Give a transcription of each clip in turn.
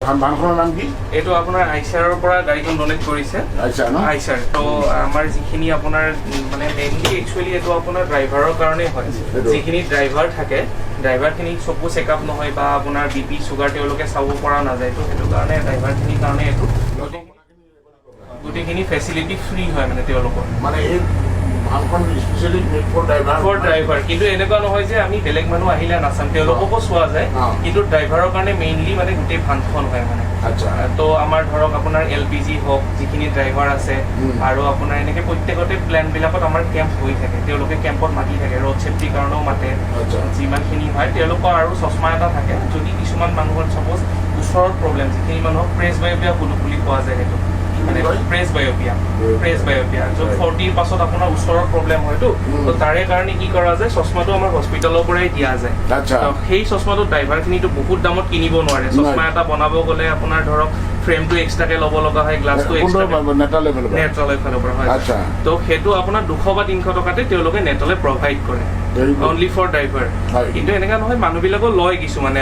ভানখনৰ নাম কি? এইটো আপোনাৰ আইচাৰৰ পৰা গাড়ীখন ডনেট কৰিছে। আইচাৰ তো আমাৰ যিখিনি আপোনাৰ মানে মেইনলি একচুৱেলি এইটো আপোনাৰ ড্ৰাইভাৰৰ কাৰণেই হয়। যিখিনি ড্ৰাইভাৰ থাকে ড্ৰাইভাৰখিনি চকু চেকআপ নহয় বা আপোনাৰ বিপি চুগাৰ তেওঁলোকে চাব পৰা নাযায়, তো সেইটো কাৰণে ড্ৰাইভাৰখিনিৰ কাৰণে এইটো গোটেইখিনি ফেচিলিটি ফ্ৰী হয় মানে তেওঁলোকৰ মানে এই ভানখন স্পেচিয়েলি মেড ফৰ ড্ৰাইভাৰ। কিন্তু এনেকুৱা নহয় যে আমি বেলেগ মানুহ আহিলে নাচাম, তেওঁলোককো চোৱা যায়, কিন্তু ড্ৰাইভাৰৰ কাৰণে মেইনলি মানে গোটেই ভানখন হয় মানে। তো আমাৰ ধৰক আপোনাৰ LPG হওক যিখিনি ড্ৰাইভাৰ আছে আৰু আপোনাৰ এনেকৈ প্ৰত্যেকতে প্লেনবিলাকত আমাৰ কেম্প হৈ থাকে, তেওঁলোকে কেম্পত মাতি থাকে, ৰোড ছেফটিৰ কাৰণেও মাতে। যিমানখিনি হয় তেওঁলোকৰ আৰু চশমা এটা থাকে, যদি কিছুমান মানুহৰ চাপ'জ ওচৰত প্ৰব্লেম, যিখিনি মানুহক প্ৰেছ বায়'পিয়া বুলি কোৱা যায়, সেইটো মানে প্ৰেছ বায়'পিয়া য'ত 40ৰ পাছত আপোনাৰ ওচৰত প্ৰব্লেম হয়তো, তো তাৰে কাৰণে কি কৰা যায়, চশমাটো আমাৰ হস্পিটেলৰ পৰাই দিয়া যায়। সেই চশমাটো ড্ৰাইভাৰখিনিতো বহুত দামত কিনিব নোৱাৰে। চশমা এটা বনাব গ'লে আপোনাৰ ধৰক ফ্ৰেমটো এক্সট্ৰাকে ল'ব লগা হয়, গ্লাছটো নেট্ৰলৰ ফালৰ পৰা হয়। তো সেইটো আপোনাৰ 200 বা 300 টকাতে তেওঁলোকে নেটলে প্ৰভাইড কৰে অনলি ফৰ ড্ৰাইভাৰ। কিন্তু এনেকুৱা নহয়, মানুহবিলাকো লয় কিছুমানে।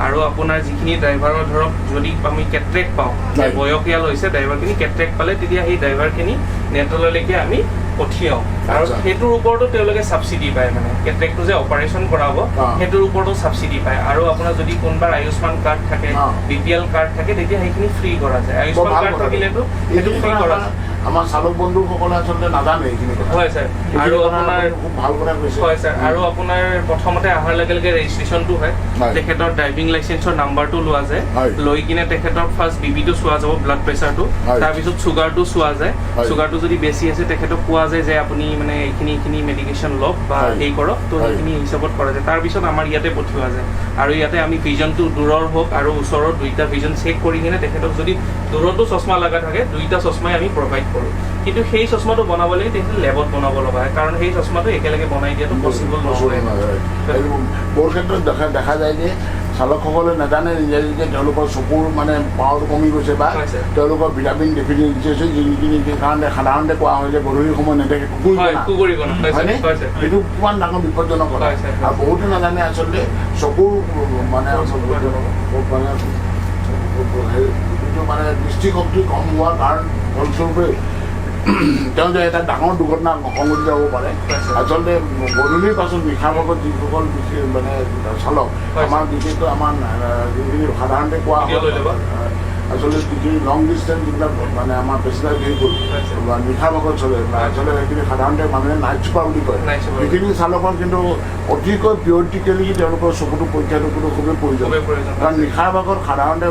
আৰু আপোনাৰ যিখিনি ড্ৰাইভাৰৰ ধৰক যদি আমি কেটৰেক্ট পাওঁ, বয়সীয়াল হৈছে ড্ৰাইভাৰখিনি, কেটৰেক্ট পালে তেতিয়া সেই ড্ৰাইভাৰখিনি নেটলৈকে আমি পঠিয়াওঁ, আৰু সেইটোৰ ওপৰতো তেওঁলোকে ছাবচিডি পায়। মানে কেটৰেক্টটো যে অপাৰেশ্যন কৰাব সেইটোৰ ওপৰতো ছাবচিডি পায়। আৰু আপোনাৰ যদি কোনোবাৰ আয়ুষ্মান কাৰ্ড থাকে, BPL কাৰ্ড থাকে, তেতিয়া সেইখিনি ফ্ৰী কৰা যায়। আয়ুষ্মান কাৰ্ড থাকিলেতো সেইটো ফ্ৰী কৰা যায়। আমাৰ চালক বন্ধুসকলে আচলতে নাজানে এইখিনি কথা। হয় ছাৰ, আৰু আপোনাৰ খুব ভাল কথা কৈছে। হয় ছাৰ, আৰু আপোনাৰ প্ৰথমতে অহাৰ লগে লগে ৰেজিষ্ট্ৰেশ্যনটো হয়, তেখেতৰ ড্ৰাইভিং লাইচেন্সৰ নাম্বাৰটো লোৱা যায়, লৈ কিনে তেখেতৰ ফাৰ্ষ্ট BPটো চোৱা যাব, ব্লাড প্ৰেছাৰটো, তাৰপিছত চুগাৰটো চোৱা যায়। চুগাৰটো যদি বেছি আছে তেখেতক কোৱা যায় যে আপুনি মানে এইখিনি মেডিকেশ্যন লওক বা হেৰি কৰক, তো সেইখিনি হিচাপত কৰা যায়। তাৰপিছত আমাৰ ইয়াতে পঠিওৱা যায়, আৰু ইয়াতে আমি ভিজনটো দূৰৰ হওক আৰু ওচৰৰ দুইটা ভিজন চেক কৰি কিনে তেখেতক যদি দূৰতো চশমা লগা থাকে, দুইটা চশমাই আমি প্ৰভাইড কৰোঁ। কিন্তু সেই চশমাটো বনাবলৈ তেখেতে লেবত বনাব লগা হয়, কাৰণ সেই চশমাটো একেলগে বনাই দিয়াটো পচিবল নহয়। বহু ক্ষেত্ৰত দেখা যায় যে চালকসকলে নাজানে নিজে যে তেওঁলোকৰ চকুৰ মানে পাৱাৰটো কমি গৈছে বা তেওঁলোকৰ ভিটামিন ডেফিচিয়েঞ্চি হৈছে, যিখিনি কাৰণে সাধাৰণতে কোৱা হয় যে গধূলি সময় নেদেখে কুকুৰিব হয়নে? সেইটো কিমান ডাঙৰ বিপদজনক কথা। আৰু বহুতে নাজানে আচলতে চকুৰ মানে মানে দৃষ্টিশক্তি কম হোৱাৰ কাৰণ ফলস্বৰূপে তেওঁ যে এটা ডাঙৰ দুৰ্ঘটনা সংঘটিত হ'ব পাৰে। আচলতে গধূলিৰ পাছত নিশাৰ ভাগত যিসকল মানে চালক, আমাৰ বিশেষকৈ আমাৰ যিখিনি সাধাৰণতে কোৱা হয় আচলতে যিখিনি লং ডিষ্টেঞ্চ যিবিলাক মানে আমাৰ পেচেঞ্জাৰ ভেহিকুল বা নিশাৰ ভাগত চলে, আচলতে সেইখিনি সাধাৰণতে মানুহে নাইট চুপাৰ বুলি কয়। সেইখিনি চালকৰ কিন্তু অতিকৈ পিয়ৰিটিকেলি তেওঁলোকৰ চকুটো পৰীক্ষাটো কিন্তু খুবেই প্ৰয়োজন, কাৰণ নিশাৰ ভাগত সাধাৰণতে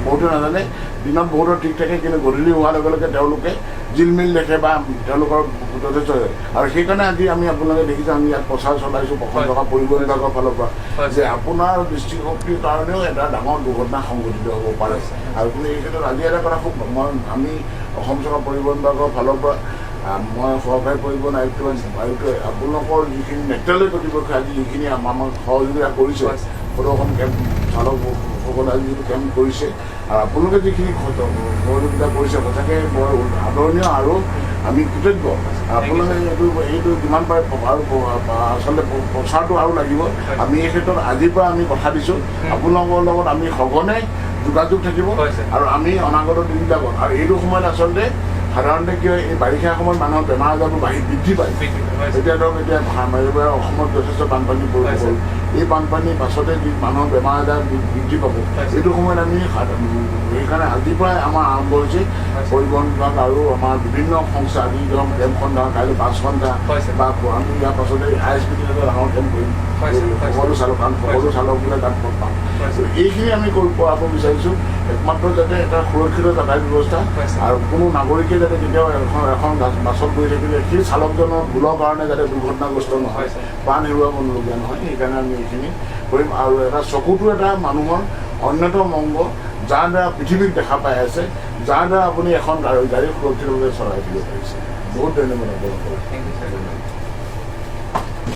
বহুতে নাজানে, দিনত বহুতো ঠিক থাকে, কিন্তু গধূলি হোৱাৰ লগে লগে তেওঁলোকে জিলমিল দেখে বা তেওঁলোকৰ যথেষ্ট হয়। আৰু সেইকাৰণে আজি আমি আপোনালোকে দেখিছে, আমি ইয়াত প্ৰচাৰ চলাইছোঁ অসম চৰকাৰ পৰিবহণ বিভাগৰ ফালৰ পৰা, যে আপোনাৰ দৃষ্টিশক্তিৰ কাৰণেও এটা ডাঙৰ দুৰ্ঘটনা সংঘটিত হ'ব পাৰে। আৰু কিন্তু এই ক্ষেত্ৰত আজি এটা কথা খুব আমি অসম চৰকাৰ পৰিবহণ বিভাগৰ ফালৰ পৰা মই সহকাৰী পৰিবহণ আয়ুক্তই আপোনালোকৰ যিখিনি নেতৃত্বালয় কৰ্তৃপক্ষ আজি যিখিনি আমাক সহযোগিতা কৰিছে, প্ৰদৰ্শন কেম্প চালকসকলে আজি যিটো কেম্প কৰিছে, আৰু আপোনালোকে যিখিনি সহযোগিতা কৰিছে সঁচাকৈ বৰ আদৰণীয়, আৰু আমি কৃতজ্ঞ। আপোনালোকে এইটো যিমান পাৰে আৰু আচলতে প্ৰচাৰটো আৰু লাগিব। আমি এই ক্ষেত্ৰত আজিৰ পৰা আমি কথা দিছোঁ, আপোনালোকৰ লগত আমি সঘনে যোগাযোগ থাকিব, আৰু আমি অনাগত দিনবিলাকত, আৰু এইটো সময়ত আচলতে সাধাৰণতে কি হয়, এই বাৰিষা সময়ত মানুহৰ বেমাৰ আজাৰবোৰ বৃদ্ধি পায়। এতিয়া ধৰক এতিয়া অসমত যথেষ্ট বানপানী হ'ল, এই বানপানীৰ পাছতে যি মানুহৰ বেমাৰ আজাৰ বৃদ্ধি পাব, এইটো সময়ত আমি সেইকাৰণে আজিৰ পৰাই আমাৰ আৰম্ভ হৈছে পৰিবহণ বিভাগ আৰু আমাৰ বিভিন্ন সংস্থা, আজি ধৰক কেম্পখন ধৰক কাইলৈ 5 ঘণ্টা বা আমি ইয়াৰ পাছতে ISPT ডাঙৰ কেম্প কৰিম, সকলো চালক, কাৰণ সকলো চালকবিলাক তাত পাম। এইখিনি আমি কৰাব বিচাৰিছোঁ, একমাত্ৰ যাতে এটা সুৰক্ষিত যাতায়াত ব্যৱস্থা, আৰু কোনো নাগৰিকে যাতে কেতিয়াও এখন বাছত গৈ থাকিলে সেই চালকজনৰ ভুলৰ কাৰণে যাতে দুৰ্ঘটনাগ্ৰস্ত নহয়, প্ৰাণ হেৰুৱাবলগীয়া নহয়, সেইকাৰণে আমি এইখিনি কৰিম। আৰু এটা চকুটো এটা মানুহৰ অন্যতম অংগ, যাৰ দ্বাৰা পৃথিৱীক দেখা পাই আছে, যাৰ দ্বাৰা আপুনি এখন গাড়ী সুৰক্ষিতভাৱে চলাই থাকিব পাৰিছে। বহুত ধন্যবাদ আপোনালোকক।